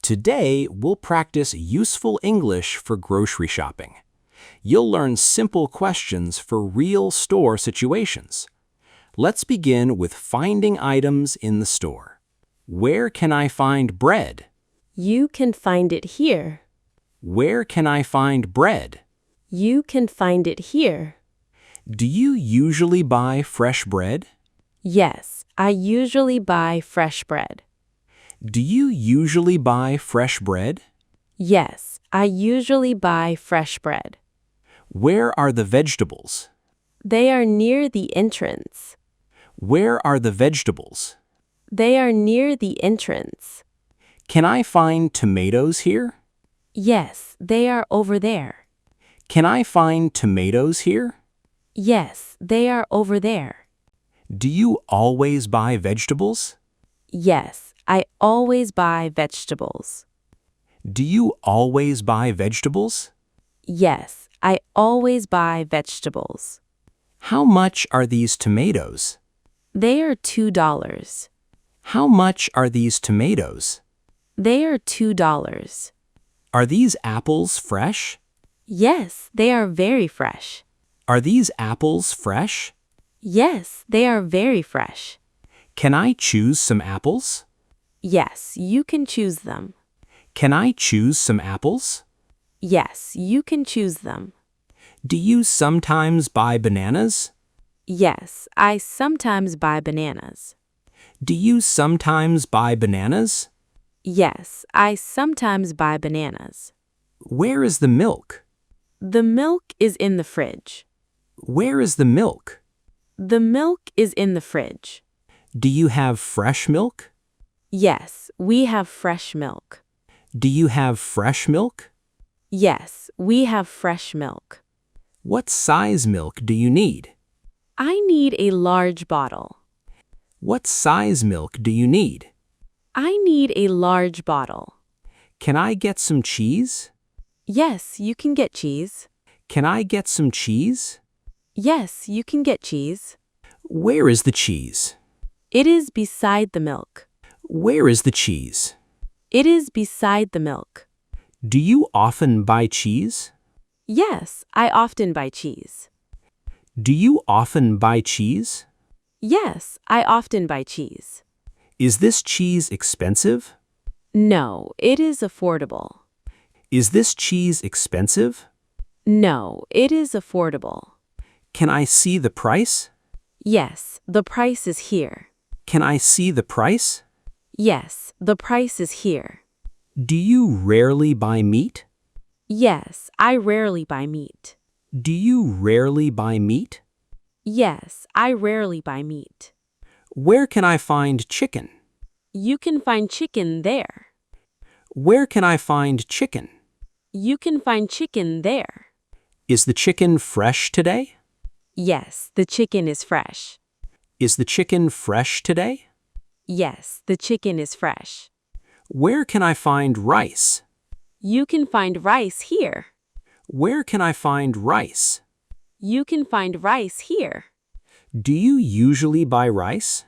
Today, we'll practice useful English for grocery shopping. You'll learn simple questions for real store situations. Let's begin with finding items in the store. Where can I find bread? You can find it here. Where can I find bread? You can find it here. Do you usually buy fresh bread? Yes, I usually buy fresh bread. Do you usually buy fresh bread? Yes, I usually buy fresh bread. Where are the vegetables? They are near the entrance. Where are the vegetables? They are near the entrance. Can I find tomatoes here? Yes, they are over there. Can I find tomatoes here? Yes, they are over there. Do you always buy vegetables? Yes, I always buy vegetables. Do you always buy vegetables? Yes, I always buy vegetables. How much are these tomatoes? They are $2. How much are these tomatoes? They are $2. Are these apples fresh? Yes, they are very fresh. Are these apples fresh? Yes, they are very fresh. Can I choose some apples? Yes, you can choose them. Can I choose some apples? Yes, you can choose them. Do you sometimes buy bananas? Yes, I sometimes buy bananas. Do you sometimes buy bananas? Yes, I sometimes buy bananas. Where is the milk? The milk is in the fridge. Where is the milk? The milk is in the fridge. Do you have fresh milk? Yes, we have fresh milk. Do you have fresh milk? Yes, we have fresh milk. What size milk do you need? I need a large bottle. What size milk do you need? I need a large bottle. Can I get some cheese? Yes, you can get cheese. Can I get some cheese? Yes, you can get cheese. Where is the cheese? It is beside the milk. Where is the cheese? It is beside the milk. Do you often buy cheese? Yes, I often buy cheese. Do you often buy cheese? Yes, I often buy cheese. Is this cheese expensive? No, it is affordable. Is this cheese expensive? No, it is affordable. Can I see the price? Yes, the price is here. Can I see the price? Yes, the price is here. Do you rarely buy meat? Yes, I rarely buy meat. Do you rarely buy meat? Yes, I rarely buy meat. Where can I find chicken? You can find chicken there. Where can I find chicken? You can find chicken there. Is the chicken fresh today? Yes, the chicken is fresh. Is the chicken fresh today? Yes, the chicken is fresh. Where can I find rice? You can find rice here. Where can I find rice? You can find rice here. Do you usually buy rice?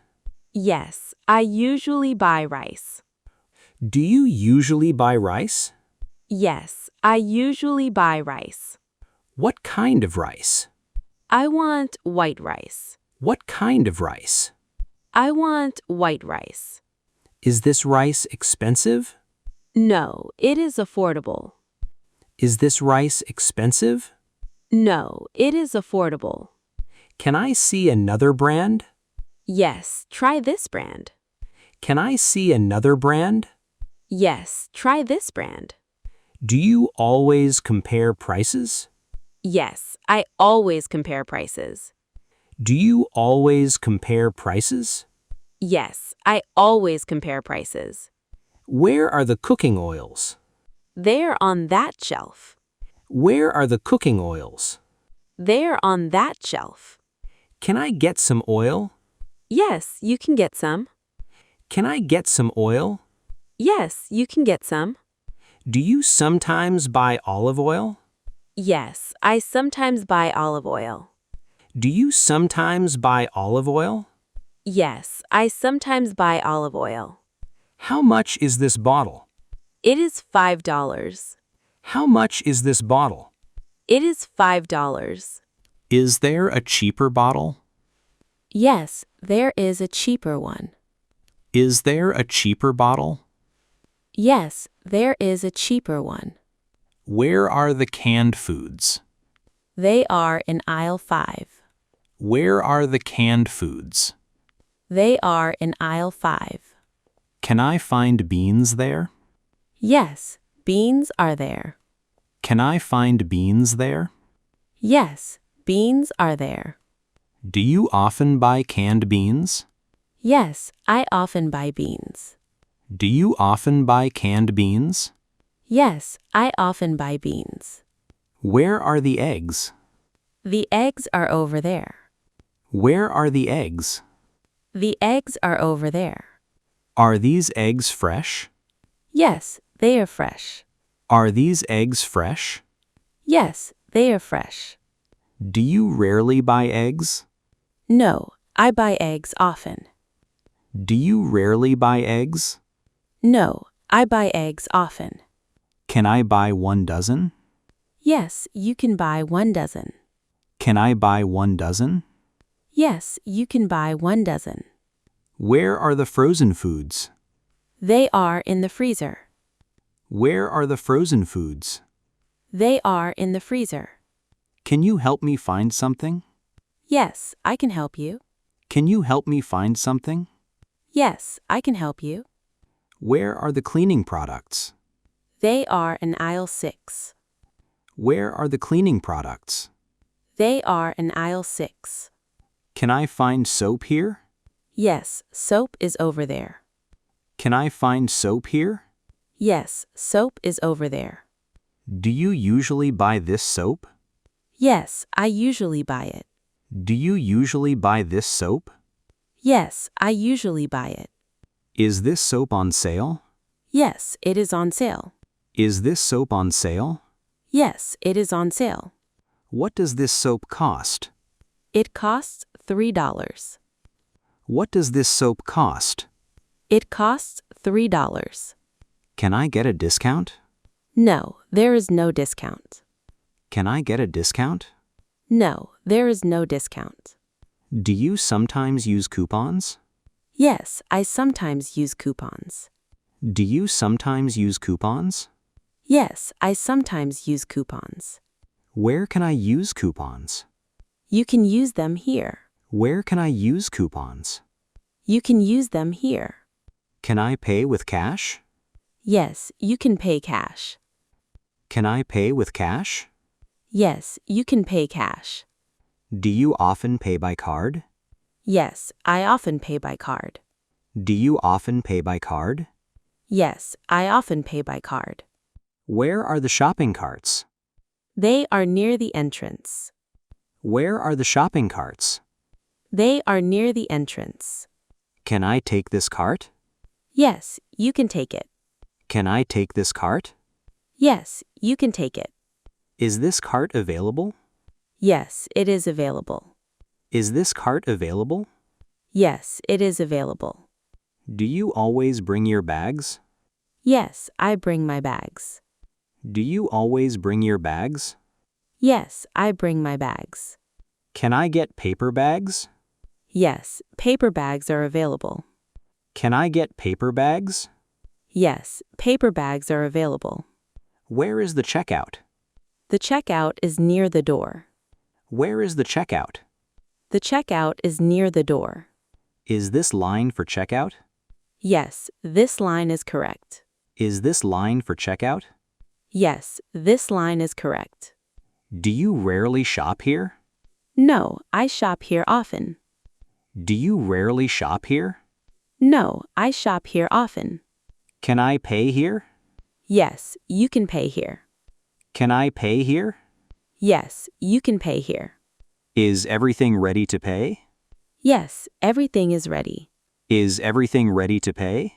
Yes, I usually buy rice. Do you usually buy rice? Yes, I usually buy rice. What kind of rice? I want white rice. What kind of rice? I want white rice. Is this rice expensive? No, it is affordable. Is this rice expensive? No, it is affordable. Can I see another brand? Yes, try this brand. Can I see another brand? Yes, try this brand. Do you always compare prices? Yes, I always compare prices. Do you always compare prices? Yes, I always compare prices. Where are the cooking oils? They're on that shelf. Where are the cooking oils? They're on that shelf. Can I get some oil? Yes, you can get some. Can I get some oil? Yes, you can get some. Do you sometimes buy olive oil? Yes, I sometimes buy olive oil. Do you sometimes buy olive oil? Yes, I sometimes buy olive oil. How much is this bottle? It is $5. How much is this bottle? It is $5. Is there a cheaper bottle? Yes, there is a cheaper one. Is there a cheaper bottle? Yes, there is a cheaper one. Where are the canned foods? They are in aisle 5. Where are the canned foods? They are in aisle 5. Can I find beans there? Yes, beans are there. Can I find beans there? Yes, beans are there. Do you often buy canned beans? Yes, I often buy beans. Do you often buy canned beans? Yes, I often buy beans. Where are the eggs? The eggs are over there. Where are the eggs? The eggs are over there. Are these eggs fresh? Yes, they are fresh. Are these eggs fresh? Yes, they are fresh. Do you rarely buy eggs? No, I buy eggs often. Do you rarely buy eggs? No, I buy eggs often. Can I buy 1 dozen? Yes, you can buy 1 dozen. Can I buy 1 dozen? Yes, you can buy 1 dozen. Where are the frozen foods? They are in the freezer. Where are the frozen foods? They are in the freezer. Can you help me find something? Yes, I can help you. Can you help me find something? Yes, I can help you. Where are the cleaning products? They are in aisle 6. Where are the cleaning products? They are in aisle 6. Can I find soap here? Yes, soap is over there. Can I find soap here? Yes, soap is over there. Do you usually buy this soap? Yes, I usually buy it. Do you usually buy this soap? Yes, I usually buy it. Is this soap on sale? Yes, it is on sale. Is this soap on sale? Yes, it is on sale. What does this soap cost? It costs $3. What does this soap cost? It costs $3. Can I get a discount? No, there is no discount. Can I get a discount? No, there is no discount. Do you sometimes use coupons? Yes, I sometimes use coupons. Do you sometimes use coupons? Yes, I sometimes use coupons. Where can I use coupons? You can use them here. Where can I use coupons? You can use them here. Can I pay with cash? Yes, you can pay cash. Can I pay with cash? Yes, you can pay cash. Do you often pay by card? Yes, I often pay by card. Do you often pay by card? Yes, I often pay by card. Where are the shopping carts? They are near the entrance. Where are the shopping carts? They are near the entrance. Can I take this cart? Yes, you can take it. Can I take this cart? Yes, you can take it. Is this cart available? Yes, it is available. Is this cart available? Yes, it is available. Do you always bring your bags? Yes, I bring my bags. Do you always bring your bags? Yes, I bring my bags. Can I get paper bags? Yes, paper bags are available. Can I get paper bags? Yes, paper bags are available. Where is the checkout? The checkout is near the door. Where is the checkout? The checkout is near the door. Is this line for checkout? Yes, this line is correct. Is this line for checkout? Yes, this line is correct. Do you rarely shop here? No, I shop here often. Do you rarely shop here? No, I shop here often. Can I pay here? Yes, you can pay here. Can I pay here? Yes, you can pay here. Is everything ready to pay? Yes, everything is ready. Is everything ready to pay?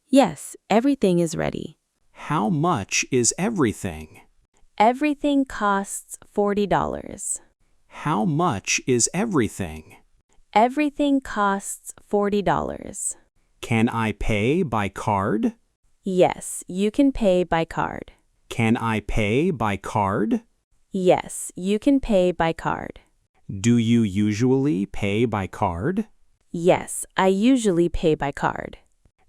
Yes, everything is ready. How much is everything? Everything costs $40. How much is everything? Everything costs $40. Can I pay by card? Yes, you can pay by card. Can I pay by card? Yes, you can pay by card. Do you usually pay by card? Yes, I usually pay by card.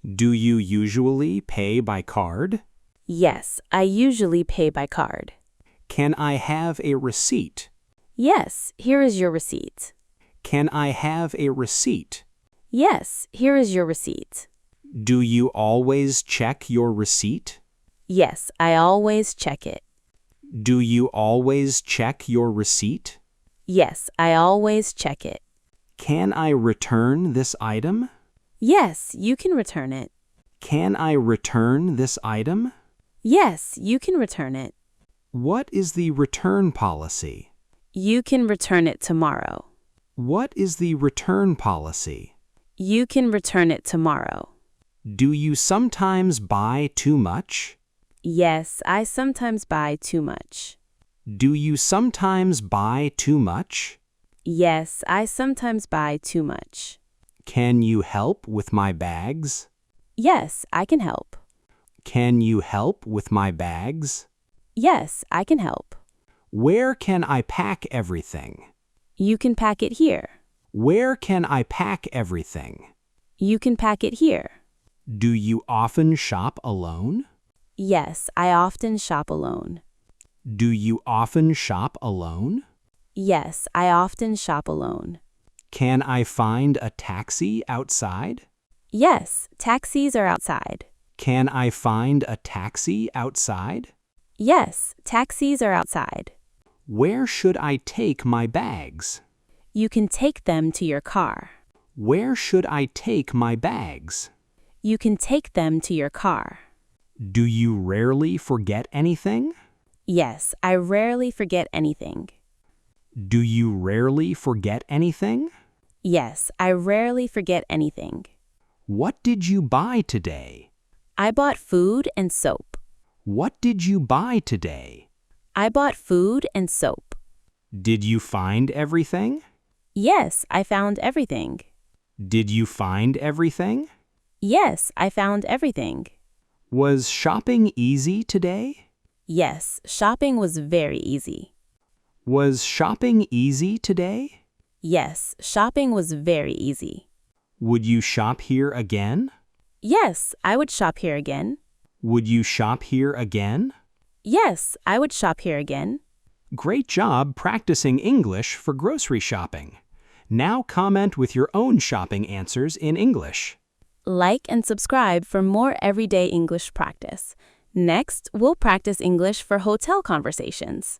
Do you usually pay by card? Yes, I usually pay by card. Can I have a receipt? Yes, here is your receipt. Can I have a receipt? Yes, here is your receipt. Do you always check your receipt? Yes, I always check it. Do you always check your receipt? Yes, I always check it. Can I return this item? Yes, you can return it. Can I return this item? Yes, you can return it. What is the return policy? You can return it tomorrow. What is the return policy? You can return it tomorrow. Do you sometimes buy too much? Yes, I sometimes buy too much. Do you sometimes buy too much? Yes, I sometimes buy too much. Can you help with my bags? Yes, I can help. Can you help with my bags? Yes, I can help. Where can I pack everything? You can pack it here. Where can I pack everything? You can pack it here. Do you often shop alone? Yes, I often shop alone. Do you often shop alone? Yes, I often shop alone. Can I find a taxi outside? Yes, taxis are outside. Can I find a taxi outside? Yes, taxis are outside. Where should I take my bags? You can take them to your car. Where should I take my bags? You can take them to your car. Do you rarely forget anything? Yes, I rarely forget anything. Do you rarely forget anything? Yes, I rarely forget anything. What did you buy today? I bought food and soap. What did you buy today? I bought food and soap. Did you find everything? Yes, I found everything. Did you find everything? Yes, I found everything. Was shopping easy today? Yes, shopping was very easy. Was shopping easy today? Yes, shopping was very easy. Would you shop here again? Yes, I would shop here again. Would you shop here again? Yes, I would shop here again. Great job practicing English for grocery shopping. Now comment with your own shopping answers in English. Like and subscribe for more everyday English practice. Next, we'll practice English for hotel conversations.